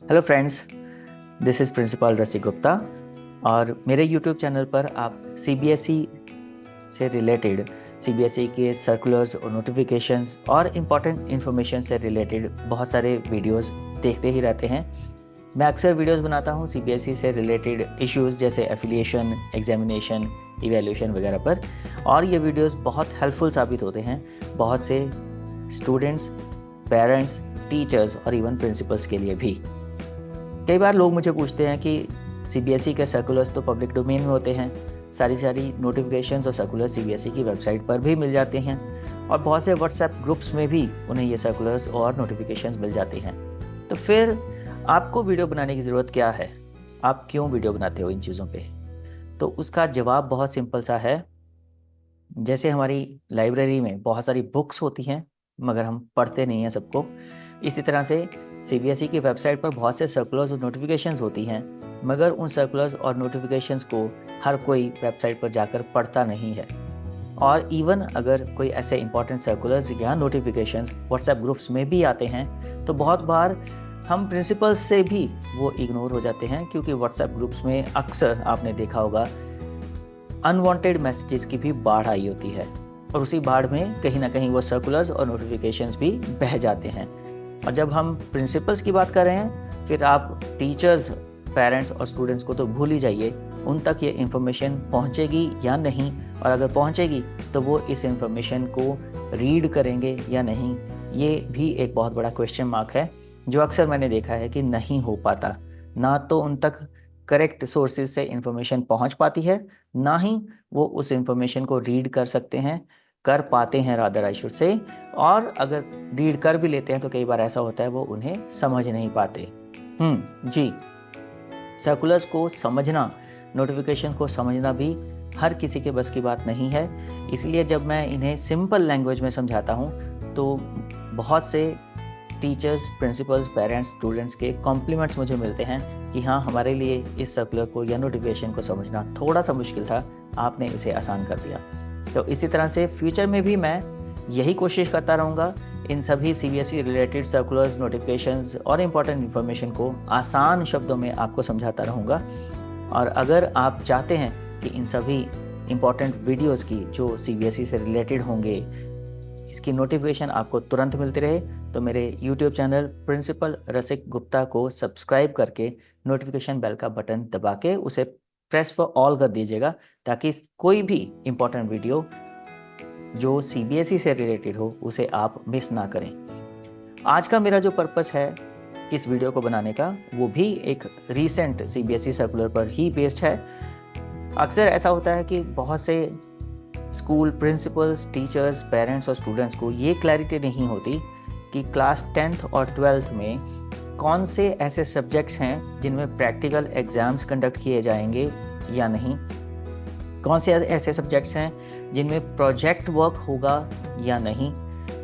Hello friends, this is principal Rasik Gupta. और मेरे YouTube channel पर आप सीबीएसई से रिलेटेड सीबीएसई के सर्कुलर्स और नोटिफिकेशंस और इम्पॉर्टेंट इन्फॉर्मेशन से रिलेटेड बहुत सारे वीडियोस देखते ही रहते हैं। मैं अक्सर वीडियोस बनाता हूँ सीबीएसई से रिलेटेड इश्यूज जैसे एफिलिएशन, एग्जामिनेशन, इवैल्यूएशन वगैरह पर। और ये वीडियोस बहुत हेल्पफुल साबित होते हैं बहुत से स्टूडेंट्स, पेरेंट्स, टीचर्स और इवन प्रिंसिपल्स के लिए भी। कई बार लोग मुझे पूछते हैं कि सीबीएसई के सर्कुलर्स तो पब्लिक डोमेन में होते हैं, सारी नोटिफिकेशंस और सर्कुलर सीबीएसई की वेबसाइट पर भी मिल जाते हैं और बहुत से व्हाट्सएप ग्रुप्स में भी उन्हें ये सर्कुलर्स और नोटिफिकेशंस मिल जाते हैं। तो फिर आपको वीडियो बनाने की ज़रूरत क्या है? आप क्यों वीडियो बनाते हो इन चीज़ों पे? तो उसका जवाब बहुत सिंपल सा है। जैसे हमारी लाइब्रेरी में बहुत सारी बुक्स होती हैं मगर हम पढ़ते नहीं हैं सबको, इसी तरह से सीबीएसई की वेबसाइट पर बहुत से सर्कुलर्स और नोटिफिकेशंस होती हैं मगर उन सर्कुलर्स और नोटिफिकेशंस को हर कोई वेबसाइट पर जाकर पढ़ता नहीं है। और इवन अगर कोई ऐसे इंपॉर्टेंट सर्कुलर्स या नोटिफिकेशंस व्हाट्सएप ग्रुप्स में भी आते हैं तो बहुत बार हम प्रिंसिपल्स से भी वो इग्नोर हो जाते हैं, क्योंकि व्हाट्सएप ग्रुप्स में अक्सर आपने देखा होगा अनवांटेड मैसेजेस की भी बाढ़ आई होती है और उसी बाढ़ में कहीं ना कहीं वो सर्कुलर्स और नोटिफिकेशंस भी बह जाते हैं। और जब हम प्रिंसिपल्स की बात कर रहे हैं, फिर आप टीचर्स, पेरेंट्स और स्टूडेंट्स को तो भूल ही जाइए, उन तक ये इन्फॉर्मेशन पहुंचेगी या नहीं, और अगर पहुंचेगी तो वो इस इन्फॉर्मेशन को रीड करेंगे या नहीं, ये भी एक बहुत बड़ा क्वेश्चन मार्क है जो अक्सर मैंने देखा है कि नहीं हो पाता। ना तो उन तक करेक्ट सोर्सेज से इंफॉर्मेशन पहुंच पाती है, ना ही वो उस इंफॉर्मेशन को रीड कर सकते हैं, कर पाते हैं रादर आई शुड से। और अगर रीड कर भी लेते हैं तो कई बार ऐसा होता है वो उन्हें समझ नहीं पाते। जी, सर्कुलर्स को समझना, नोटिफिकेशन को समझना भी हर किसी के बस की बात नहीं है। इसलिए जब मैं इन्हें सिंपल लैंग्वेज में समझाता हूँ तो बहुत से टीचर्स, प्रिंसिपल्स, पेरेंट्स, स्टूडेंट्स के कॉम्प्लीमेंट्स मुझे मिलते हैं कि हाँ, हमारे लिए इस सर्कुलर को या नोटिफिकेशन को समझना थोड़ा सा मुश्किल था, आपने इसे आसान कर दिया। तो इसी तरह से फ्यूचर में भी मैं यही कोशिश करता रहूँगा, इन सभी सीबीएसई रिलेटेड सर्कुलर्स, नोटिफिकेशंस और इम्पॉर्टेंट इन्फॉर्मेशन को आसान शब्दों में आपको समझाता रहूँगा। और अगर आप चाहते हैं कि इन सभी इम्पॉर्टेंट वीडियोज़ की जो सीबीएसई से रिलेटेड होंगे, इसकी नोटिफिकेशन आपको तुरंत मिलती रहे, तो मेरे YouTube channel principal Rasik Gupta को सब्सक्राइब करके नोटिफिकेशन बेल का बटन दबा के उसे प्रेस फॉर ऑल कर दीजिएगा, ताकि कोई भी इम्पोर्टेंट वीडियो जो सीबीएसई से रिलेटेड हो उसे आप मिस ना करें। आज का मेरा जो पर्पस है इस वीडियो को बनाने का, वो भी एक रीसेंट सीबीएसई सर्कुलर पर ही बेस्ड है। अक्सर ऐसा होता है कि बहुत से स्कूल प्रिंसिपल्स, टीचर्स, पेरेंट्स और स्टूडेंट्स को ये क्लैरिटी नहीं होती कि क्लास 10th और 12th में कौन से ऐसे सब्जेक्ट्स हैं जिनमें प्रैक्टिकल एग्ज़ाम्स कंडक्ट किए जाएंगे या नहीं, कौन से ऐसे सब्जेक्ट्स हैं जिनमें प्रोजेक्ट वर्क होगा या नहीं,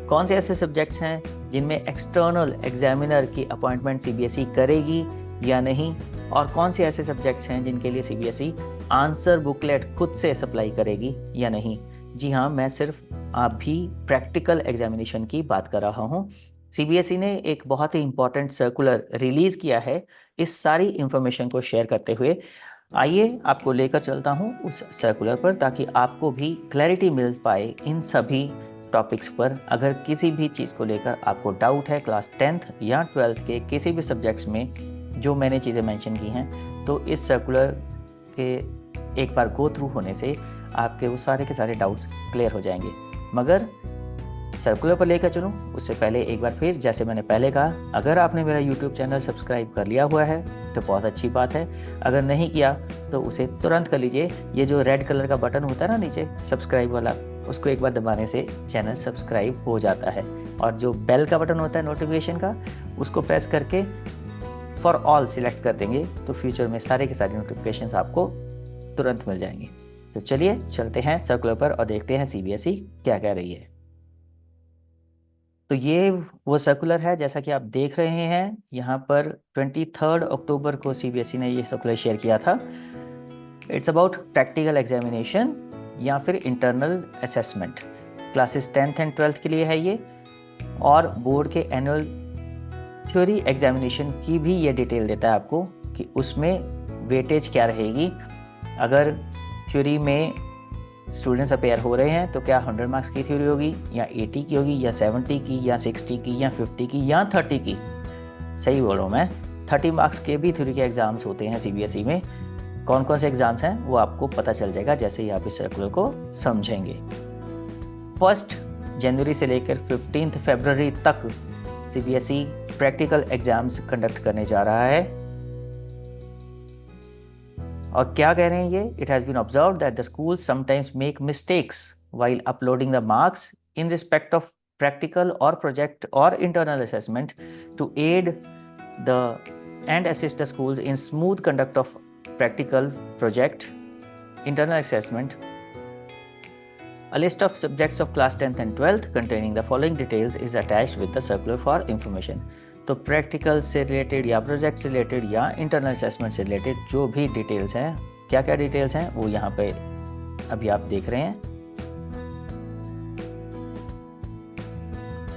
कौन से ऐसे सब्जेक्ट्स हैं जिनमें एक्सटर्नल एग्जामिनर की अपॉइंटमेंट सीबीएसई करेगी या नहीं, और कौन से ऐसे सब्जेक्ट्स हैं जिनके लिए सीबीएसई आंसर बुकलेट खुद से सप्लाई करेगी या नहीं। जी हाँ, मैं सिर्फ अभी प्रैक्टिकल एग्जामिनेशन की बात कर रहा हूँ। सीबीएसई ने एक बहुत ही इंपॉर्टेंट सर्कुलर रिलीज किया है इस सारी इंफॉर्मेशन को शेयर करते हुए। आइए आपको लेकर चलता हूँ उस सर्कुलर पर, ताकि आपको भी क्लैरिटी मिल पाए इन सभी टॉपिक्स पर। अगर किसी भी चीज़ को लेकर आपको डाउट है क्लास 10th या 12th के किसी भी सब्जेक्ट्स में जो मैंने चीज़ें मेंशन की हैं, तो इस सर्कुलर के एक बार गो थ्रू होने से आपके वो सारे के सारे डाउट्स क्लियर हो जाएंगे। मगर सर्कुलर पर लेकर चलूँ उससे पहले एक बार फिर, जैसे मैंने पहले कहा, अगर आपने मेरा यूट्यूब चैनल सब्सक्राइब कर लिया हुआ है तो बहुत अच्छी बात है। अगर नहीं किया तो उसे तुरंत कर लीजिए। ये जो रेड कलर का बटन होता है ना नीचे सब्सक्राइब वाला, उसको एक बार दबाने से चैनल सब्सक्राइब हो जाता है। और जो बेल का बटन होता है नोटिफिकेशन का, उसको प्रेस करके फॉर ऑल सिलेक्ट कर देंगे तो फ्यूचर में सारे के सारे नोटिफिकेशंस आपको तुरंत मिल जाएंगे। तो चलिए चलते हैं सर्कुलर पर और देखते हैं सीबीएसई क्या कह रही है। तो ये वो सर्कुलर है जैसा कि आप देख रहे हैं यहाँ पर। 23 अक्टूबर को सीबीएसई ने ये सर्कुलर शेयर किया था। इट्स अबाउट प्रैक्टिकल एग्जामिनेशन या फिर internal assessment. Classes 10th and 12th के लिए है ये, और बोर्ड के एनुअल थ्योरी एग्जामिनेशन की भी ये डिटेल देता है आपको कि उसमें वेटेज क्या रहेगी। अगर थ्योरी में स्टूडेंट्स अपेयर हो रहे हैं तो क्या 100 मार्क्स की थ्योरी होगी या 80 की होगी या 70 की या 60 की या 50 की या 30 की। सही बोल रहा हूँ मैं, 30 मार्क्स के भी थ्योरी के एग्ज़ाम्स होते हैं सीबीएसई में। कौन कौन से एग्ज़ाम्स हैं वो आपको पता चल जाएगा जैसे ही आप इस सर्कुलर को समझेंगे। 1 जनवरी से लेकर 15 फरवरी तक सीबीएसई प्रैक्टिकल एग्जाम्स कंडक्ट करने जा रहा है। और क्या कह रहे हैं ये, it has been observed that the school sometimes make mistakes while uploading the marks in respect of practical or project or internal assessment to aid the and assist the schools in smooth conduct of practical project internal assessment. A list of subjects of class 10th and 12th containing the following details is attached with the circular for information. तो practical से related या project से related या internal assessment से related जो भी details हैं, क्या क्या डिटेल्स हैं वो यहाँ पे अभी आप देख रहे हैं।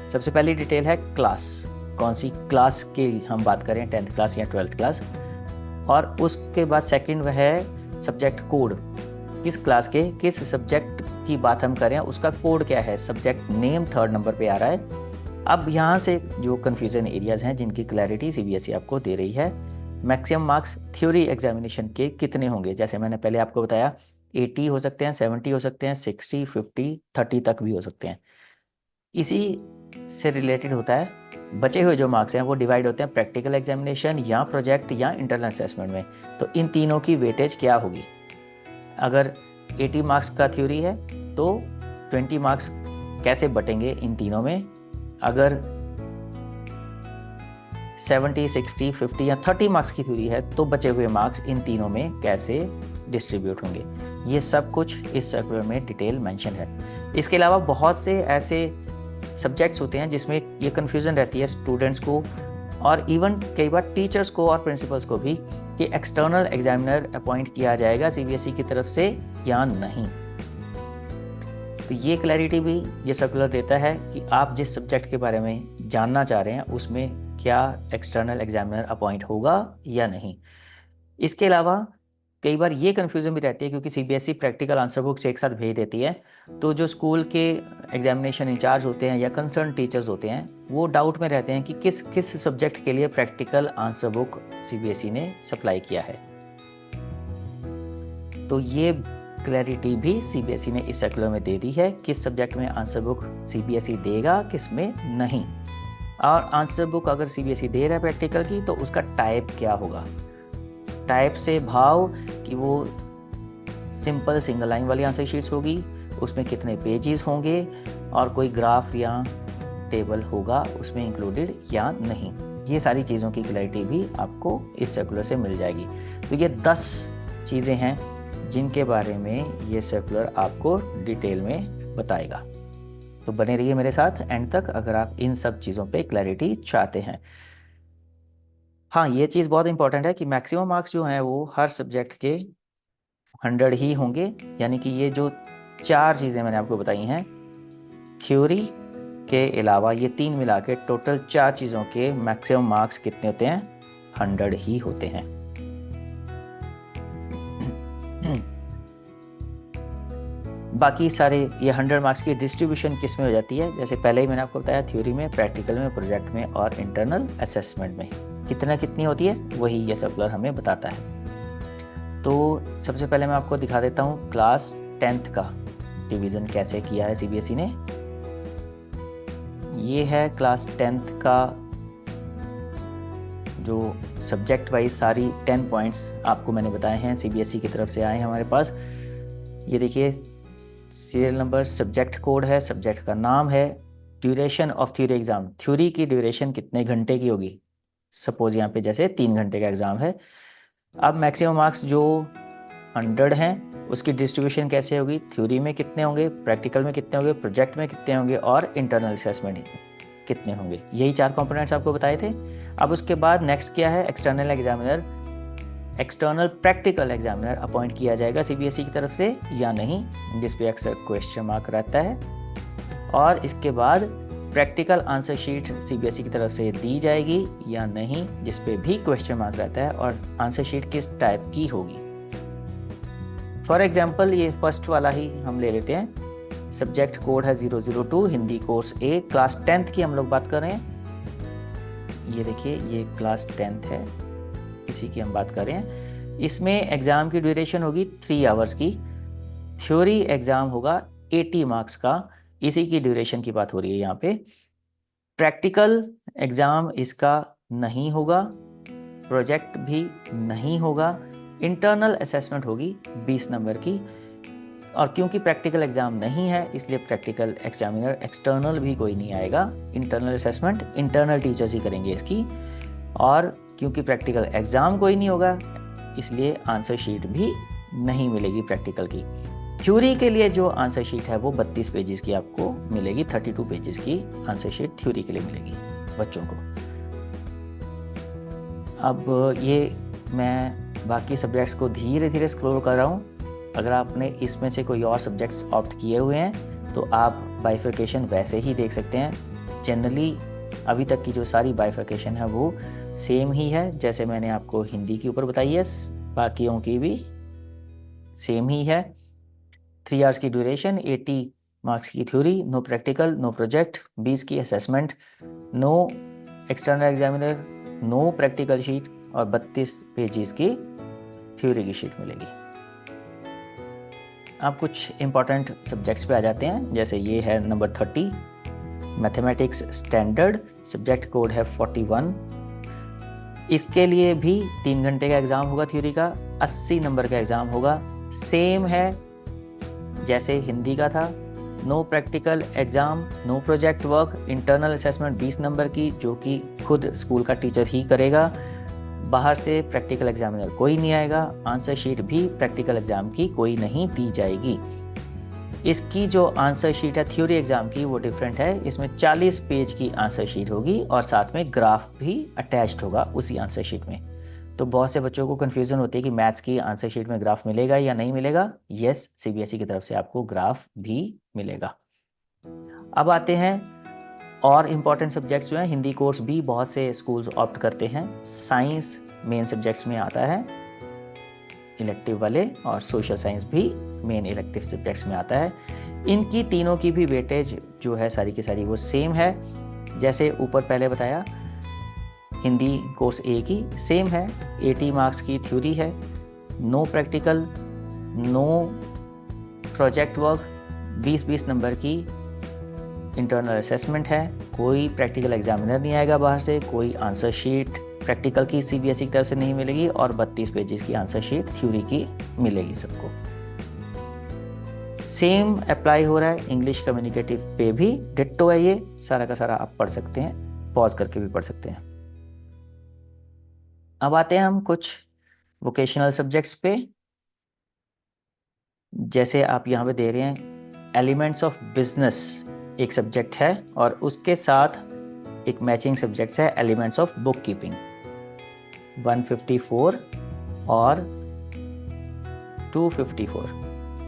सबसे पहली डिटेल है क्लास, कौन सी क्लास की हम बात करें, 10th क्लास या 12th क्लास। और उसके बाद सेकंड वह है सब्जेक्ट कोड, किस क्लास के किस सब्जेक्ट की बात हम करें उसका कोड क्या है, सब्जेक्ट नेम 3rd नंबर पे आ रहा है। अब यहाँ से जो कन्फ्यूज़न एरियाज़ हैं जिनकी क्लैरिटी सीबीएसई आपको दे रही है। मैक्सिमम मार्क्स थ्योरी एग्जामिनेशन के कितने होंगे, जैसे मैंने पहले आपको बताया 80 हो सकते हैं, 70 हो सकते हैं, 60, 50, 30 तक भी हो सकते हैं। इसी से रिलेटेड होता है बचे हुए जो मार्क्स हैं वो डिवाइड होते हैं प्रैक्टिकल एग्जामिनेशन या प्रोजेक्ट या इंटरनल असेसमेंट में। तो इन तीनों की वेटेज क्या होगी। अगर 80 मार्क्स का थ्योरी है तो 20 मार्क्स कैसे बटेंगे इन तीनों में। अगर 70, 60, 50 या 30 मार्क्स की थ्योरी है तो बचे हुए मार्क्स इन तीनों में कैसे डिस्ट्रीब्यूट होंगे। ये सब कुछ इस सर्कुलर में डिटेल मेंशन है। इसके अलावा बहुत से ऐसे सब्जेक्ट्स होते हैं जिसमें ये कन्फ्यूज़न रहती है स्टूडेंट्स को और इवन कई बार टीचर्स को और प्रिंसिपल्स को भी कि एक्सटर्नल एग्जामिनर अपॉइंट किया जाएगा सीबीएसई की तरफ से या नहीं। तो ये क्लैरिटी भी ये सर्कुलर देता है कि आप जिस सब्जेक्ट के बारे में जानना चाह रहे हैं उसमें क्या एक्सटर्नल एग्जामिनर अपॉइंट होगा या नहीं। इसके अलावा कई बार ये कन्फ्यूज़न भी रहती है क्योंकि सीबीएसई प्रैक्टिकल आंसर बुक्स एक साथ भेज देती है, तो जो स्कूल के एग्जामिनेशन इंचार्ज होते हैं या कंसर्न टीचर्स होते हैं वो डाउट में रहते हैं कि किस किस सब्जेक्ट के लिए प्रैक्टिकल आंसर बुक सीबीएसई ने सप्लाई किया है। तो ये क्लैरिटी भी सीबीएसई ने इस सर्कुलर में दे दी है किस सब्जेक्ट में आंसर बुक सीबीएसई देगा किस में नहीं। और आंसर बुक अगर सीबीएसई दे रहा है प्रैक्टिकल की तो उसका टाइप क्या होगा। टाइप से भाव कि वो सिंपल सिंगल लाइन वाली आंसर शीट्स होगी, उसमें कितने पेजेस होंगे और कोई ग्राफ या टेबल होगा उसमें इंक्लूडेड या नहीं। ये सारी चीज़ों की क्लैरिटी भी आपको इस सर्कुलर से मिल जाएगी। तो ये 10 चीज़ें हैं जिनके बारे में ये सर्कुलर आपको डिटेल में बताएगा। तो बने रहिए मेरे साथ एंड तक अगर आप इन सब चीज़ों पे क्लैरिटी चाहते हैं। हाँ, ये चीज़ बहुत इंपॉर्टेंट है कि मैक्सिमम मार्क्स जो हैं वो हर सब्जेक्ट के 100 ही होंगे, यानी कि ये जो 4 चीज़ें मैंने आपको बताई हैं थ्योरी के अलावा ये 3 मिला के टोटल 4 चीज़ों के मैक्सिमम मार्क्स कितने होते हैं, 100 ही होते हैं। बाकी सारे ये 100 मार्क्स की डिस्ट्रीब्यूशन किस में हो जाती है, जैसे पहले ही मैंने आपको बताया थ्योरी में, प्रैक्टिकल में, प्रोजेक्ट में और इंटरनल असेसमेंट में कितना कितनी होती है वही ये सर्कुलर हमें बताता है। तो सबसे पहले मैं आपको दिखा देता हूँ क्लास 10th का डिवीज़न कैसे किया है सीबीएसई ने। ये है क्लास 10th का जो सब्जेक्ट वाइज सारी 10 पॉइंट्स आपको मैंने बताए हैं सीबीएसई की तरफ से आए हैं हमारे पास। ये देखिए सीरियल नंबर, सब्जेक्ट कोड है, सब्जेक्ट का नाम है, duration of theory exam, theory की ड्यूरेशन कितने घंटे की होगी, सपोज यहाँ पे जैसे 3 घंटे का एग्ज़ाम है। अब मैक्सिमम मार्क्स जो 100 हैं उसकी डिस्ट्रीब्यूशन कैसे होगी, थ्योरी में कितने होंगे, प्रैक्टिकल में कितने होंगे, प्रोजेक्ट में कितने होंगे और इंटरनल असेसमेंट कितने होंगे। यही 4 कंपोनेंट्स आपको बताए थे। अब उसके बाद नेक्स्ट क्या है, external examiner, external practical examiner appoint किया जाएगा सीबीएसई की तरफ से या नहीं, जिस पे अक्सर क्वेश्चन मार्क रहता है। और इसके बाद प्रैक्टिकल आंसर शीट सीबीएसई की तरफ से दी जाएगी या नहीं, जिस पे भी क्वेश्चन मार्क रहता है, और आंसर शीट किस टाइप की होगी। फॉर एग्जाम्पल ये फर्स्ट वाला ही हम ले लेते हैं। सब्जेक्ट कोड है 002, हिंदी कोर्स ए, क्लास 10th की हम लोग बात कर रहे हैं। ये देखिए, ये क्लास 10th है, इसी की हम बात कर रहे हैं। इसमें एग्ज़ाम की ड्यूरेशन होगी 3 आवर्स की। थ्योरी एग्ज़ाम होगा 80 मार्क्स का, इसी की ड्यूरेशन की बात हो रही है यहाँ पे। प्रैक्टिकल एग्ज़ाम इसका नहीं होगा, प्रोजेक्ट भी नहीं होगा, इंटरनल असेसमेंट होगी 20 नंबर की। और क्योंकि प्रैक्टिकल एग्ज़ाम नहीं है, इसलिए प्रैक्टिकल एग्जामिनर एक्सटर्नल भी कोई नहीं आएगा। इंटरनल असेसमेंट इंटरनल टीचर्स ही करेंगे इसकी। और क्योंकि प्रैक्टिकल एग्ज़ाम कोई नहीं होगा, इसलिए आंसर शीट भी नहीं मिलेगी प्रैक्टिकल की। थ्योरी के लिए जो आंसर शीट है वो 32 पेजेस की आपको मिलेगी। 32 पेजेस की आंसर शीट थ्योरी के लिए मिलेगी बच्चों को। अब ये मैं बाकी सब्जेक्ट्स को धीरे धीरे स्क्रॉल कर रहा हूँ। अगर आपने इसमें से कोई और सब्जेक्ट्स ऑप्ट किए हुए हैं तो आप बाइफर्केशन वैसे ही देख सकते हैं। जनरली अभी तक की जो सारी बाइफर्केशन है वो सेम ही है, जैसे मैंने आपको हिंदी के ऊपर बताई है, बाकियों की भी सेम ही है। 3 आवर्स की ड्यूरेशन, 80 मार्क्स की theory, no practical, no project, 20 की assessment, no external examiner, no practical sheet और 32 पेजेस की थ्योरी की शीट मिलेगी। अब कुछ इंपॉर्टेंट सब्जेक्ट्स पे आ जाते हैं, जैसे ये है number 30, mathematics standard, subject code है 41। इसके लिए भी 3 घंटे का एग्ज़ाम होगा थ्योरी का, 80 नंबर का एग्ज़ाम होगा। सेम है जैसे हिंदी का था, no practical exam, no project work, internal assessment 20 number की, जो कि खुद स्कूल का टीचर ही करेगा। बाहर से प्रैक्टिकल एग्जामिनर कोई नहीं आएगा। आंसर शीट भी प्रैक्टिकल एग्ज़ाम की कोई नहीं दी जाएगी। इसकी जो आंसर शीट है थ्योरी एग्ज़ाम की वो डिफरेंट है। इसमें 40 पेज की आंसर शीट होगी और साथ में ग्राफ भी अटैच्ड होगा उसी आंसर शीट में। तो बहुत से बच्चों को कन्फ्यूज़न होती है कि मैथ्स की आंसर शीट में ग्राफ मिलेगा या नहीं मिलेगा। यस, सीबीएसई की तरफ से आपको ग्राफ भी मिलेगा। अब आते हैं और इम्पॉर्टेंट सब्जेक्ट्स जो हैं, हिंदी कोर्स भी बहुत से स्कूल्स ऑप्ट करते हैं। साइंस मेन सब्जेक्ट्स में आता है इलेक्टिव वाले, और सोशल साइंस भी मेन इलेक्टिव सब्जेक्ट्स में आता है। इनकी तीनों की भी वेटेज जो है सारी की सारी वो सेम है। जैसे ऊपर पहले बताया, हिंदी कोर्स ए की सेम है, 80 मार्क्स की थ्योरी है, no practical, no project work, 20-20 number की इंटरनल असेसमेंट है, कोई प्रैक्टिकल एग्जामिनर नहीं आएगा बाहर से, कोई आंसर शीट प्रैक्टिकल की सीबीएसई की तरफ से नहीं मिलेगी, और 32 पेजेस की आंसर शीट थ्योरी की मिलेगी सबको। सेम अप्लाई हो रहा है इंग्लिश कम्युनिकेटिव पे भी, डिट्टो है ये, सारा का सारा आप पढ़ सकते हैं, पॉज करके भी पढ़ सकते हैं। अब आते हैं हम कुछ वोकेशनल सब्जेक्ट्स पे। जैसे आप यहाँ पे दे रहे हैं, एलिमेंट्स ऑफ बिजनेस एक सब्जेक्ट है, और उसके साथ एक मैचिंग सब्जेक्ट है एलिमेंट्स ऑफ बुक कीपिंग, 154 और 254,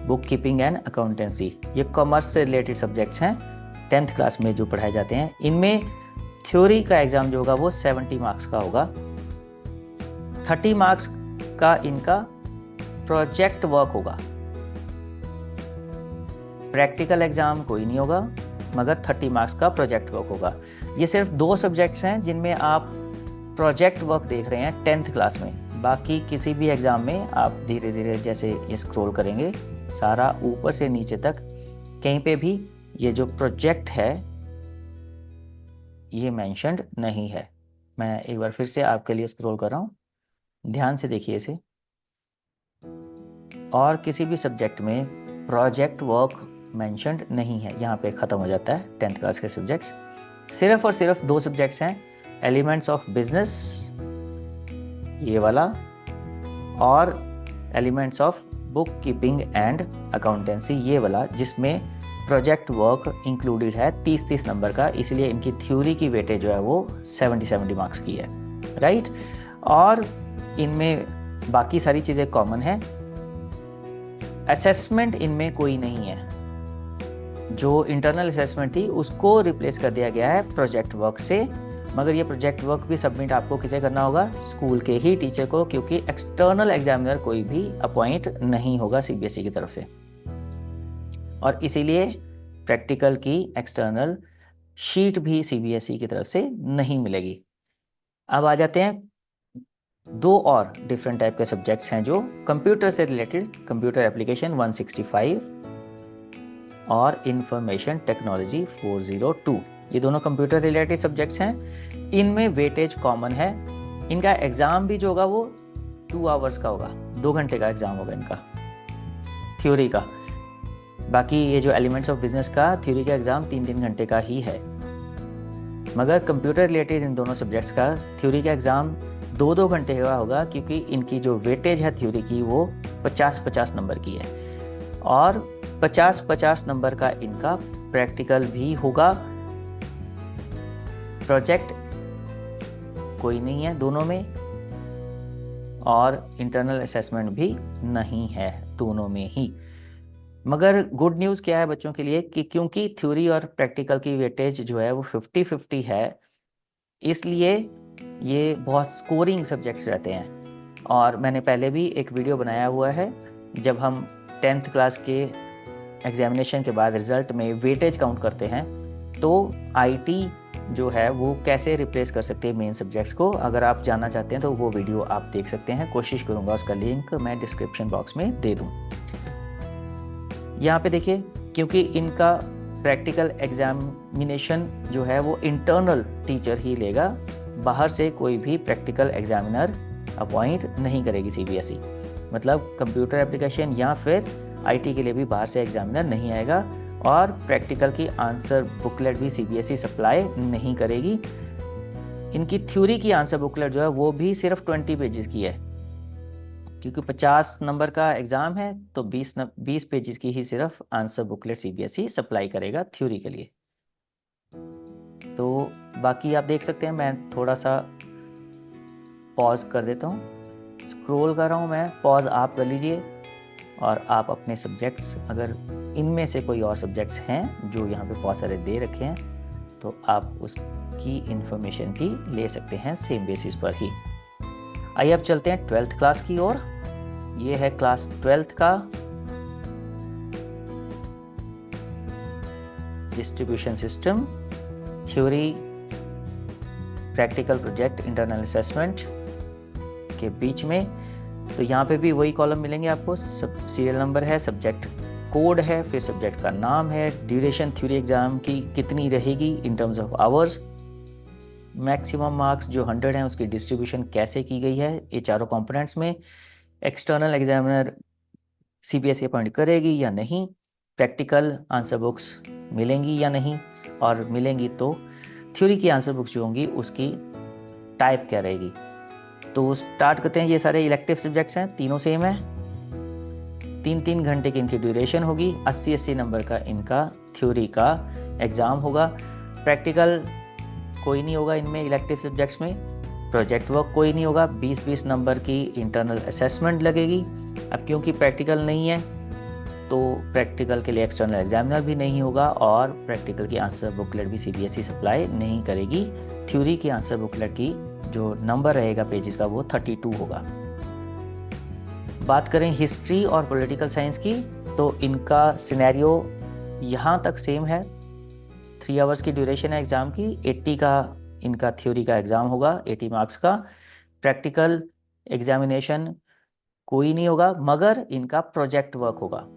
बुक कीपिंग एंड अकाउंटेंसी। ये कॉमर्स से रिलेटेड सब्जेक्ट्स हैं, 10th क्लास में जो पढ़ाए जाते हैं। इनमें थ्योरी का एग्जाम जो होगा वो 70 मार्क्स का होगा। 30 मार्क्स का इनका प्रोजेक्ट वर्क होगा। प्रैक्टिकल एग्जाम कोई नहीं होगा, मगर 30 मार्क्स का प्रोजेक्ट वर्क होगा। ये सिर्फ 2 सब्जेक्ट्स हैं जिनमें आप प्रोजेक्ट वर्क देख रहे हैं 10th क्लास में। बाकी किसी भी एग्ज़ाम में आप धीरे धीरे जैसे ये स्क्रॉल करेंगे, सारा ऊपर से नीचे तक कहीं पे भी ये जो प्रोजेक्ट है ये मेंशन्ड नहीं है। मैं एक बार फिर से आपके लिए स्क्रॉल कर रहा हूँ, ध्यान से देखिए इसे। और किसी भी सब्जेक्ट में प्रोजेक्ट वर्क मेंशन्ड नहीं है, यहाँ पे ख़त्म हो जाता है 10th क्लास के सब्जेक्ट्स। सिर्फ और सिर्फ 2 सब्जेक्ट्स हैं, एलिमेंट्स ऑफ बिजनेस ये वाला, और elements of book keeping and accountancy ये वाला, जिसमें प्रोजेक्ट वर्क इंक्लूडेड है 30-30 नंबर का। इसलिए इनकी थ्योरी की वेटेज जो है वो 70 मार्क्स की है, राइट। और इनमें बाकी सारी चीज़ें कॉमन हैं। असेसमेंट इनमें कोई नहीं है, जो इंटरनल असेसमेंट थी उसको रिप्लेस कर दिया गया है प्रोजेक्ट वर्क से। मगर ये प्रोजेक्ट वर्क भी सबमिट आपको किसे करना होगा, स्कूल के ही टीचर को, क्योंकि एक्सटर्नल एग्जामिनर कोई भी अपॉइंट नहीं होगा सीबीएसई की तरफ से। और इसीलिए प्रैक्टिकल की एक्सटर्नल शीट भी सीबीएसई की तरफ से नहीं मिलेगी। अब आ जाते हैं दो और डिफरेंट टाइप के सब्जेक्ट्स हैं जो कंप्यूटर से रिलेटेड, कंप्यूटर एप्लीकेशन 165 और इंफॉर्मेशन टेक्नोलॉजी 402। ये दोनों कंप्यूटर रिलेटेड सब्जेक्ट्स हैं। इनमें वेटेज कॉमन है। इनका एग्ज़ाम भी जो होगा वो 2 आवर्स का होगा, 2 घंटे का एग्ज़ाम होगा इनका थ्योरी का। बाकी ये जो एलिमेंट्स ऑफ बिजनेस का थ्योरी का एग्ज़ाम 3-3 घंटे का ही है। मगर कंप्यूटर रिलेटेड इन दोनों सब्जेक्ट्स का थ्योरी का एग्ज़ाम 2-2 घंटे का होगा, क्योंकि इनकी जो वेटेज है थ्योरी की वो 50-50 नंबर की है। और 50-50 नंबर का इनका प्रैक्टिकल भी होगा। प्रोजेक्ट कोई नहीं है दोनों में, और इंटरनल असेसमेंट भी नहीं है दोनों में ही। मगर गुड न्यूज़ क्या है बच्चों के लिए कि क्योंकि थ्योरी और प्रैक्टिकल की वेटेज जो है वो 50-50 है, इसलिए ये बहुत स्कोरिंग सब्जेक्ट्स रहते हैं। और मैंने पहले भी एक वीडियो बनाया हुआ है, जब हम 10th क्लास के एग्जामिनेशन के बाद रिजल्ट में वेटेज काउंट करते हैं तो आईटी जो है वो कैसे रिप्लेस कर सकते हैं मेन सब्जेक्ट्स को। अगर आप जानना चाहते हैं तो वो वीडियो आप देख सकते हैं। कोशिश करूँगा उसका लिंक मैं डिस्क्रिप्शन बॉक्स में दे दूँ। यहाँ पे देखिए, क्योंकि इनका प्रैक्टिकल एग्जामिनेशन जो है वो इंटरनल टीचर ही लेगा, बाहर से कोई भी प्रैक्टिकल एग्जामिनर अपॉइंट नहीं करेगी सीबीएसई। मतलब कंप्यूटर एप्लीकेशन या फिर आईटी के लिए भी बाहर से एग्जामिनर नहीं आएगा। और प्रैक्टिकल की आंसर बुकलेट भी सीबीएसई सप्लाई नहीं करेगी। इनकी थ्योरी की आंसर बुकलेट जो है वो भी सिर्फ 20 पेजेस की है, क्योंकि 50 नंबर का एग्ज़ाम है तो 20 पेजेस की ही सिर्फ आंसर बुकलेट सीबीएसई सप्लाई करेगा थ्योरी के लिए। तो बाकी आप देख सकते हैं, मैं थोड़ा सा पॉज कर देता हूँ, स्क्रॉल कर रहा हूँ मैं, पॉज आप कर लीजिए। और आप अपने सब्जेक्ट्स, अगर इनमें से कोई और सब्जेक्ट्स हैं जो यहाँ पे बहुत सारे दे रखे हैं, तो आप उसकी इंफॉर्मेशन भी ले सकते हैं सेम बेसिस पर ही। आइए अब चलते हैं 12th क्लास की ओर। ये है क्लास 12th का distribution system, theory, practical, project, internal assessment के बीच में। तो यहाँ पे भी वही कॉलम मिलेंगे आपको। सब सीरियल नंबर है, सब्जेक्ट कोड है, फिर सब्जेक्ट का नाम है, ड्यूरेशन थ्योरी एग्जाम की कितनी रहेगी इन terms of hours, maximum marks जो 100 हैं उसकी डिस्ट्रीब्यूशन कैसे की गई है ये चारों कंपोनेंट्स में, एक्सटर्नल एग्जामिनर सीबीएसई अपॉइंट करेगी या नहीं, प्रैक्टिकल आंसर बुक्स मिलेंगी या नहीं, और मिलेंगी तो थ्योरी की आंसर बुक्स जो होंगी उसकी टाइप क्या रहेगी। तो स्टार्ट करते हैं। ये सारे इलेक्टिव सब्जेक्ट्स हैं, तीनों सेम है। 3-3 घंटे की इनकी ड्यूरेशन होगी। 80-80 नंबर का इनका थ्योरी का एग्ज़ाम होगा। प्रैक्टिकल कोई नहीं होगा इनमें इलेक्टिव सब्जेक्ट्स में। प्रोजेक्ट वर्क कोई नहीं होगा। 20-20 नंबर की इंटरनल असेसमेंट लगेगी। अब क्योंकि प्रैक्टिकल नहीं है तो प्रैक्टिकल के लिए एक्सटर्नल एग्जामिनर भी नहीं होगा, और प्रैक्टिकल की आंसर बुकलेट भी सीबीएसई सप्लाई नहीं करेगी। थ्योरी की आंसर बुकलेट की जो नंबर रहेगा पेजेस का वो 32 होगा। बात करें हिस्ट्री और पॉलिटिकल साइंस की, तो इनका सिनेरियो यहाँ तक सेम है। 3 आवर्स की ड्यूरेशन है एग्ज़ाम की। 80 का इनका थ्योरी का एग्ज़ाम होगा, 80 मार्क्स का। प्रैक्टिकल एग्जामिनेशन कोई नहीं होगा, मगर इनका प्रोजेक्ट वर्क होगा।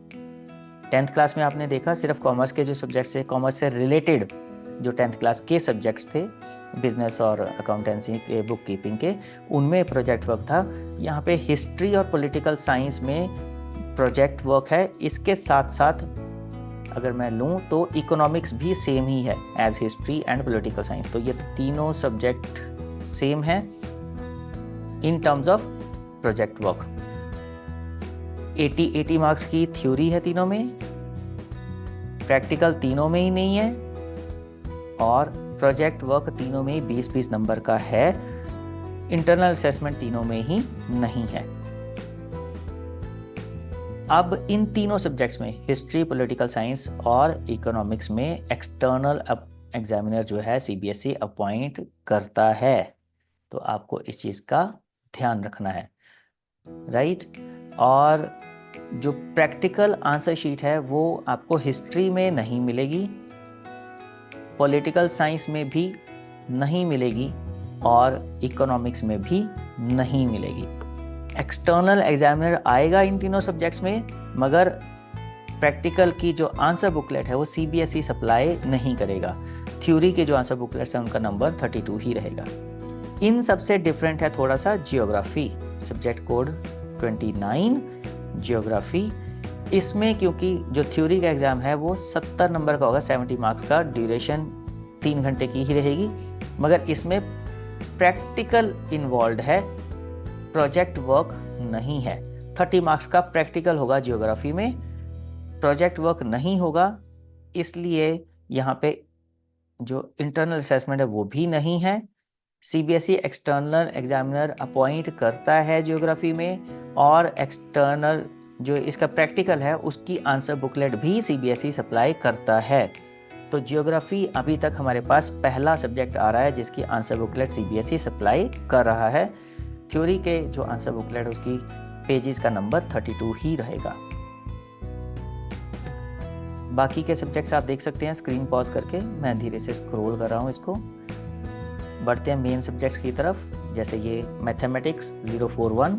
10th क्लास में आपने देखा सिर्फ कॉमर्स के जो सब्जेक्ट्स थे, कॉमर्स से रिलेटेड जो 10th क्लास के सब्जेक्ट्स थे, बिजनेस और अकाउंटेंसी के, बुक कीपिंग के, उनमें प्रोजेक्ट वर्क था। यहाँ पे हिस्ट्री और पॉलिटिकल साइंस में प्रोजेक्ट वर्क है। इसके साथ साथ अगर मैं लूँ तो इकोनॉमिक्स भी सेम ही है as history and political science. तो ये तीनों सब्जेक्ट सेम है in terms of project work. 80 marks की थ्योरी है तीनों में, प्रैक्टिकल तीनों में ही नहीं है, और प्रोजेक्ट वर्क तीनों में ही 20-20 नंबर का है। इंटरनल असेसमेंट तीनों में ही नहीं है। अब इन तीनों सब्जेक्ट्स में हिस्ट्री, पॉलिटिकल साइंस और इकोनॉमिक्स में एक्सटर्नल एग्जामिनर जो है सीबीएसई अपॉइंट करता है, तो आपको इस चीज़ का ध्यान रखना है, राइट। और जो प्रैक्टिकल आंसर शीट है वो आपको हिस्ट्री में नहीं मिलेगी, पॉलिटिकल साइंस में भी नहीं मिलेगी और इकोनॉमिक्स में भी नहीं मिलेगी। एक्सटर्नल एग्जामिनर आएगा इन तीनों सब्जेक्ट्स में, मगर प्रैक्टिकल की जो आंसर बुकलेट है वो सीबीएसई सप्लाई नहीं करेगा। थ्योरी के जो आंसर बुकलेट्स हैं उनका नंबर 32 ही रहेगा। इन सबसे डिफरेंट है थोड़ा सा जियोग्राफी, सब्जेक्ट कोड 29 जियोग्राफी। इसमें क्योंकि जो थ्योरी का एग्जाम है वो 70 नंबर का होगा, 70 मार्क्स का, ड्यूरेशन 3 घंटे की ही रहेगी, मगर इसमें प्रैक्टिकल इन्वॉल्व है, प्रोजेक्ट वर्क नहीं है। 30 मार्क्स का प्रैक्टिकल होगा जियोग्राफी में, प्रोजेक्ट वर्क नहीं होगा, इसलिए यहाँ पे जो इंटरनल असेसमेंट है वो भी नहीं है। सीबीएसई एक्सटर्नल एग्जामिनर अपॉइंट करता है जियोग्राफी में, और एक्सटर्नल जो इसका प्रैक्टिकल है उसकी आंसर बुकलेट भी सीबीएसई सप्लाई करता है। तो जियोग्राफी अभी तक हमारे पास पहला सब्जेक्ट आ रहा है जिसकी आंसर बुकलेट सीबीएसई सप्लाई कर रहा है। थ्योरी के जो आंसर बुकलेट उसकी पेजेस का नंबर 32 ही रहेगा। बाकी के सब्जेक्ट्स आप देख सकते हैं, स्क्रीन पॉज करके मैं धीरे से स्क्रॉल कर रहा हूँ इसको। बढ़ते हैं मेन सब्जेक्ट्स की तरफ, जैसे ये मैथमेटिक्स 041,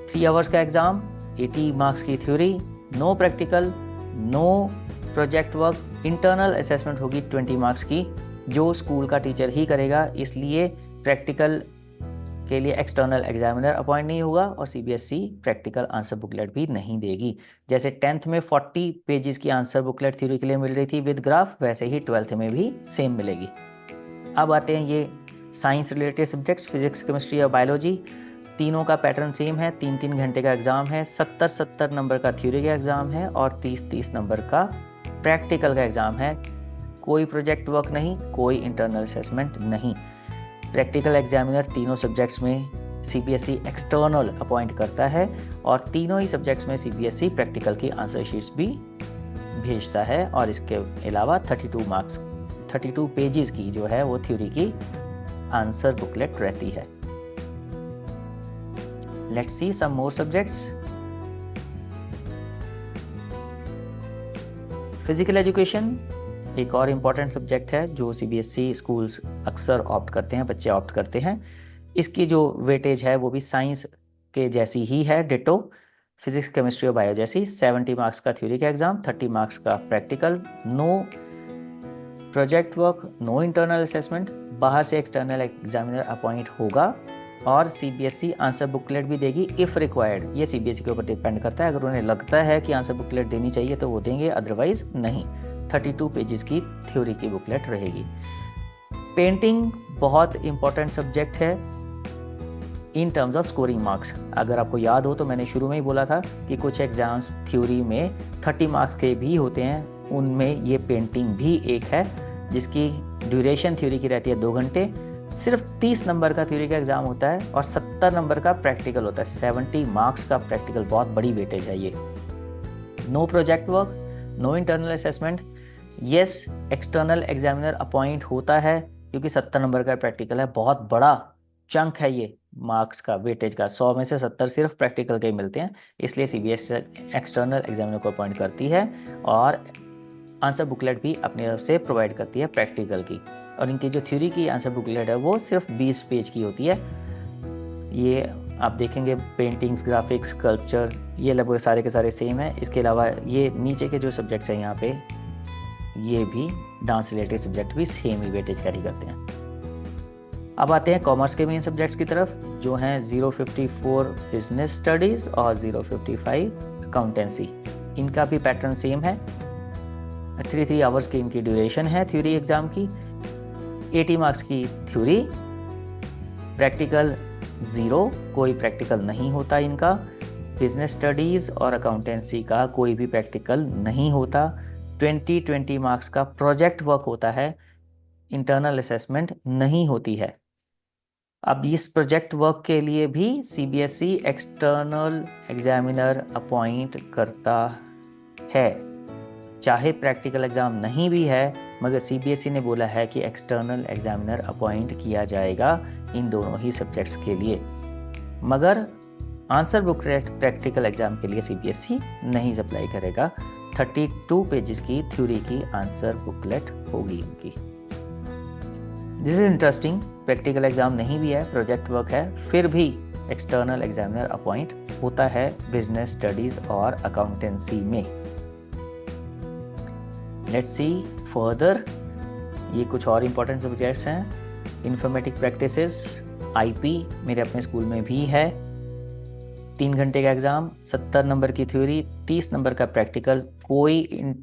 3 आवर्स का एग्जाम, 80 मार्क्स की theory, no practical, no project work, internal assessment होगी 20 मार्क्स की जो स्कूल का टीचर ही करेगा, इसलिए प्रैक्टिकल के लिए एक्सटर्नल एग्जामिनर अपॉइंट नहीं होगा और सीबीएसई प्रैक्टिकल आंसर बुकलेट भी नहीं देगी। जैसे 10th में 40 पेजेस की आंसर बुकलेट थ्योरी के लिए मिल रही थी विद ग्राफ, वैसे ही 12th में भी सेम मिलेगी। अब आते हैं ये science related subjects, physics, chemistry और बायोलॉजी। तीनों का पैटर्न सेम है, 3-3 घंटे का एग्जाम है, 70-70 नंबर का थ्योरी का एग्जाम है और 30-30 नंबर का प्रैक्टिकल का एग्जाम है। कोई प्रोजेक्ट वर्क नहीं, कोई इंटरनल असेसमेंट नहीं। प्रैक्टिकल एग्जामिनर तीनों सब्जेक्ट्स में सीबीएसई एक्सटर्नल अपॉइंट करता है और तीनों ही सब्जेक्ट्स में सीबीएसई प्रैक्टिकल की आंसर शीट्स भी भेजता है, और इसके अलावा 32 पेजेस की जो है वो थ्योरी की आंसर बुकलेट रहती है। Let's see some more subjects. Physical education एक और इम्पॉर्टेंट सब्जेक्ट है जो सीबीएसई स्कूल्स अक्सर ऑप्ट करते हैं, बच्चे ऑप्ट करते हैं। इसकी जो वेटेज है वो भी साइंस के जैसी ही है, डिटो, फिजिक्स, केमिस्ट्री और बायो जैसी। 70 मार्क्स का थ्योरी का एग्जाम, 30 मार्क्स का practical, no project work, no internal assessment, बाहर से एक्सटर्नल एग्जामिनर अपॉइंट होगा और सीबीएसई आंसर बुकलेट भी देगी इफ़ रिक्वायर्ड। ये सीबीएसई के ऊपर डिपेंड करता है, अगर उन्हें लगता है कि आंसर बुकलेट देनी चाहिए तो वो देंगे, अदरवाइज नहीं। 32 पेजेस की थ्योरी की बुकलेट रहेगी। पेंटिंग बहुत इंपॉर्टेंट सब्जेक्ट है in terms of scoring marks. अगर आपको याद हो तो मैंने शुरू में ही बोला था कि कुछ एग्जाम्स थ्योरी में 30 मार्क्स के भी होते हैं, उनमें ये पेंटिंग भी एक है जिसकी ड्यूरेशन थ्योरी की रहती है 2 घंटे। सिर्फ 30 नंबर का थ्योरी का एग्जाम होता है और 70 नंबर का प्रैक्टिकल होता है। 70 मार्क्स का प्रैक्टिकल, बहुत बड़ी वेटेज है ये। No project work, no internal assessment. Yes, external examiner appoint होता है क्योंकि 70 नंबर का प्रैक्टिकल है, बहुत बड़ा चंक है ये मार्क्स का, वेटेज का। 100 में से 70 सिर्फ प्रैक्टिकल के ही मिलते हैं, इसलिए सीबीएसई एक्सटर्नल एग्जामिनर को अपॉइंट करती है और आंसर बुकलेट भी अपनी तरफ से प्रोवाइड करती है प्रैक्टिकल की। और इनकी जो थ्योरी की आंसर बुकलेट है वो सिर्फ 20 पेज की होती है। ये आप देखेंगे पेंटिंग्स, ग्राफिक्स, स्कल्पचर, ये लगभग सारे के सारे सेम है। इसके अलावा ये नीचे के जो सब्जेक्ट्स हैं यहाँ पे, ये भी डांस रिलेटेड सब्जेक्ट भी सेम ही वेटेज कैरी करते हैं। अब आते हैं कॉमर्स के मेन सब्जेक्ट्स की तरफ, जो हैं 054 बिजनेस स्टडीज़ और 055 अकाउंटेंसी। इनका भी पैटर्न सेम है, 3 आवर्स की इनकी ड्यूरेशन है थ्योरी एग्जाम की, 80 मार्क्स की थ्योरी, प्रैक्टिकल 0, कोई प्रैक्टिकल नहीं होता इनका। बिजनेस स्टडीज़ और अकाउंटेंसी का कोई भी प्रैक्टिकल नहीं होता। 20 मार्क्स का प्रोजेक्ट वर्क होता है, इंटरनल असेसमेंट नहीं होती है। अब इस प्रोजेक्ट वर्क के लिए भी सीबीएसई एक्सटर्नल एग्जामिनर अपॉइंट करता है, चाहे प्रैक्टिकल एग्ज़ाम नहीं भी है, मगर सीबीएसई ने बोला है कि एक्सटर्नल एग्जामिनर अपॉइंट किया जाएगा इन दोनों ही सब्जेक्ट्स के लिए। मगर आंसर बुकलेट प्रैक्टिकल एग्जाम के लिए सीबीएसई नहीं सप्लाई करेगा। 32 पेजेस की थ्योरी की आंसर बुकलेट होगी इनकी। This is interesting. Practical exam नहीं भी है, प्रोजेक्ट वर्क है, फिर भी एक्सटर्नल एग्जामिनर अपॉइंट होता है बिजनेस स्टडीज और अकाउंटेंसी में। लेट्स सी फर्दर, ये कुछ और इम्पोर्टेंट सब्जेक्ट्स हैं। इंफॉर्मेटिक प्रैक्टिसेस, आईपी मेरे अपने स्कूल में भी है। 3 घंटे का एग्जाम, 70 नंबर की थ्योरी, 30 नंबर का प्रैक्टिकल, कोई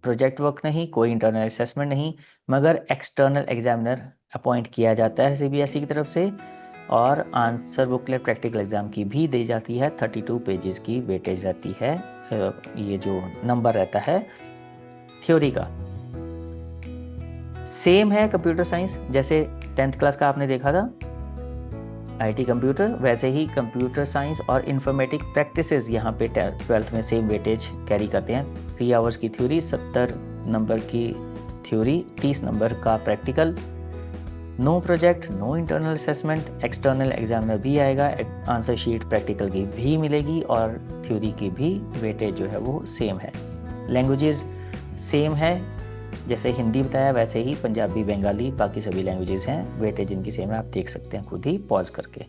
प्रोजेक्ट वर्क नहीं, कोई इंटरनल असेसमेंट नहीं, मगर एक्सटर्नल एग्जामिनर अपॉइंट किया जाता है सीबीएसई की तरफ से, और आंसर बुकलेट प्रैक्टिकल एग्जाम की भी दी जाती है। 32 पेजेस की वेटेज रहती है, ये जो नंबर रहता है थ्योरी का। सेम है कंप्यूटर साइंस, जैसे 10th क्लास का आपने देखा था आईटी कंप्यूटर, वैसे ही कंप्यूटर साइंस और इंफॉर्मेटिक प्रैक्टिसेस यहाँ पे 12th में सेम वेटेज कैरी करते हैं। 3 आवर्स की थ्योरी, 70 नंबर की थ्योरी, 30 नंबर का practical, no project, no internal assessment, external examiner भी आएगा, आंसर शीट प्रैक्टिकल की भी मिलेगी और थ्योरी की भी वेटेज जो है वो सेम है। लैंग्वेजेस सेम है, जैसे हिंदी बताया वैसे ही पंजाबी, बंगाली, बाकी सभी लैंग्वेजेस हैं, वेटेज इनकी सेम है, आप देख सकते हैं खुद ही पॉज करके।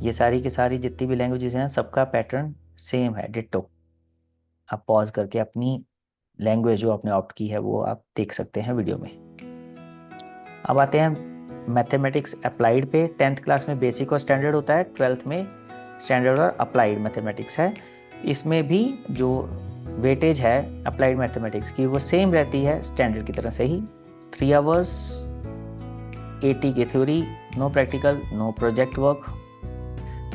ये सारी की सारी जितनी भी लैंग्वेजेस हैं सबका पैटर्न सेम है, डिट्टो। आप पॉज करके अपनी लैंग्वेज जो आपने ऑप्ट की है वो आप देख सकते हैं वीडियो में। अब आते हैं मैथमेटिक्स अप्लाइड पे। 10th क्लास में बेसिक और स्टैंडर्ड होता है, 12th में स्टैंडर्ड और अप्लाइड मैथमेटिक्स है। इसमें भी जो वेटेज है अप्लाइड मैथमेटिक्स की वो सेम रहती है स्टैंडर्ड की तरह से ही। 3 आवर्स, 80 की theory, no practical, no project work,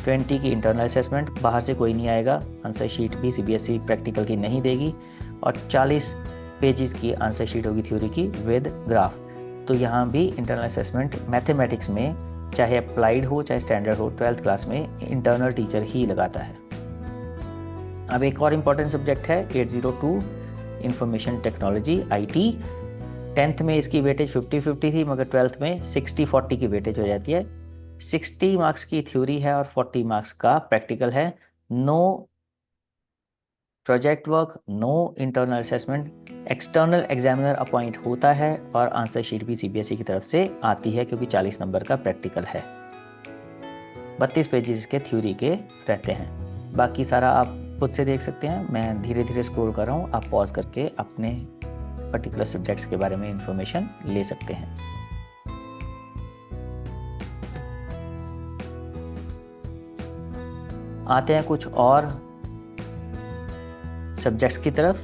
20 की इंटरनल असेसमेंट, बाहर से कोई नहीं आएगा, आंसर शीट भी सीबीएसई प्रैक्टिकल की नहीं देगी, और 40 पेजेस की आंसर शीट होगी थ्योरी की विद ग्राफ। तो यहाँ भी इंटरनल असेसमेंट मैथमेटिक्स में चाहे अप्लाइड हो चाहे स्टैंडर्ड हो, 12th क्लास में इंटरनल टीचर ही लगाता है। अब एक और इम्पॉर्टेंट सब्जेक्ट है 802 इंफॉर्मेशन टेक्नोलॉजी, आईटी। 10th में इसकी वेटेज 50-50 थी, मगर 12th में 60-40 की वेटेज हो जाती है। 60 मार्क्स की थ्योरी है और 40 मार्क्स का प्रैक्टिकल है। No project work, no internal assessment, external examiner appoint होता है और आंसर शीट भी सीबीएसई की तरफ से आती है, क्योंकि 40 नंबर का प्रैक्टिकल है। 32 पेजेस के थ्योरी के रहते हैं। बाकी सारा आप खुद से देख सकते हैं, मैं धीरे धीरे स्क्रॉल कर रहा हूँ, आप पॉज करके अपने पर्टिकुलर सब्जेक्ट्स के बारे में इंफॉर्मेशन ले सकते हैं। आते हैं कुछ और सब्जेक्ट्स की तरफ,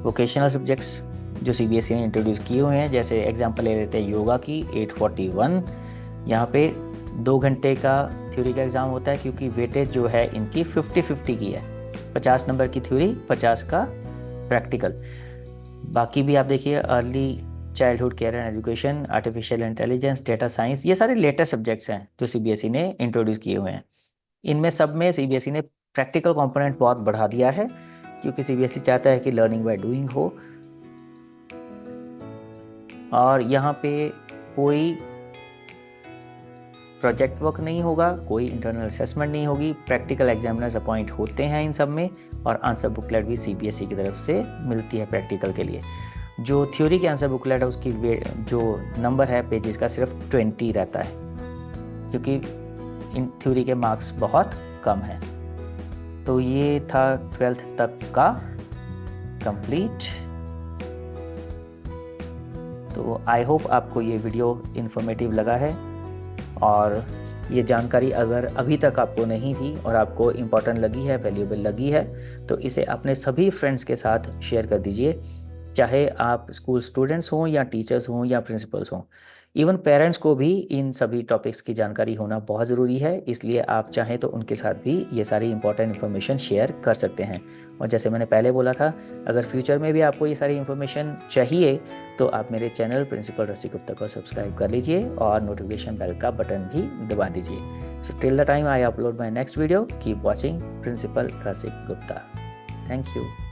वोकेशनल सब्जेक्ट्स जो सीबीएसई ने इंट्रोड्यूस किए हुए हैं। जैसे एग्जांपल ले लेते हैं योगा की, 841। यहाँ पे 2 घंटे का थ्योरी का एग्ज़ाम होता है, क्योंकि वेटेज जो है इनकी 50-50 की है। 50 नंबर की थ्योरी, 50 का प्रैक्टिकल। बाकी भी आप देखिए, early childhood care and education, artificial intelligence, data science, ये सारे लेटेस्ट सब्जेक्ट्स हैं जो सीबीएसई ने इंट्रोड्यूस किए हुए हैं। इनमें सब में सीबीएसई ने प्रैक्टिकल कंपोनेंट बहुत बढ़ा दिया है, क्योंकि सीबीएसई चाहता है कि लर्निंग बाय डूइंग हो। और यहाँ पे कोई प्रोजेक्ट वर्क नहीं होगा, कोई इंटरनल असेसमेंट नहीं होगी, प्रैक्टिकल एग्जामिनर्स अपॉइंट होते हैं इन सब में, और आंसर बुकलेट भी सीबीएसई की तरफ से मिलती है प्रैक्टिकल के लिए। जो थ्योरी के आंसर बुकलेट है उसकी जो नंबर है पेजेस का सिर्फ 20 रहता है, क्योंकि इन थ्योरी के मार्क्स बहुत कम हैं। तो ये था 12th तक का कंप्लीट। तो आई होप आपको ये वीडियो इन्फॉर्मेटिव लगा है, और ये जानकारी अगर अभी तक आपको नहीं थी और आपको इम्पोर्टेंट लगी है, वैल्यूएबल लगी है, तो इसे अपने सभी फ्रेंड्स के साथ शेयर कर दीजिए। चाहे आप स्कूल स्टूडेंट्स हों या टीचर्स हों या प्रिंसिपल्स हों। इवन पेरेंट्स को भी इन सभी टॉपिक्स की जानकारी होना बहुत ज़रूरी है, इसलिए आप चाहें तो उनके साथ भी ये सारी इंपॉर्टेंट इन्फॉर्मेशन शेयर कर सकते हैं। और जैसे मैंने पहले बोला था, अगर फ्यूचर में भी आपको ये सारी इन्फॉर्मेशन चाहिए तो आप मेरे चैनल प्रिंसिपल रसी गुप्ता को सब्सक्राइब कर लीजिए और नोटिफिकेशन बेल का बटन भी दबा दीजिए। So till the time I upload my next video, keep watching principal Rasik Gupta. Thank you.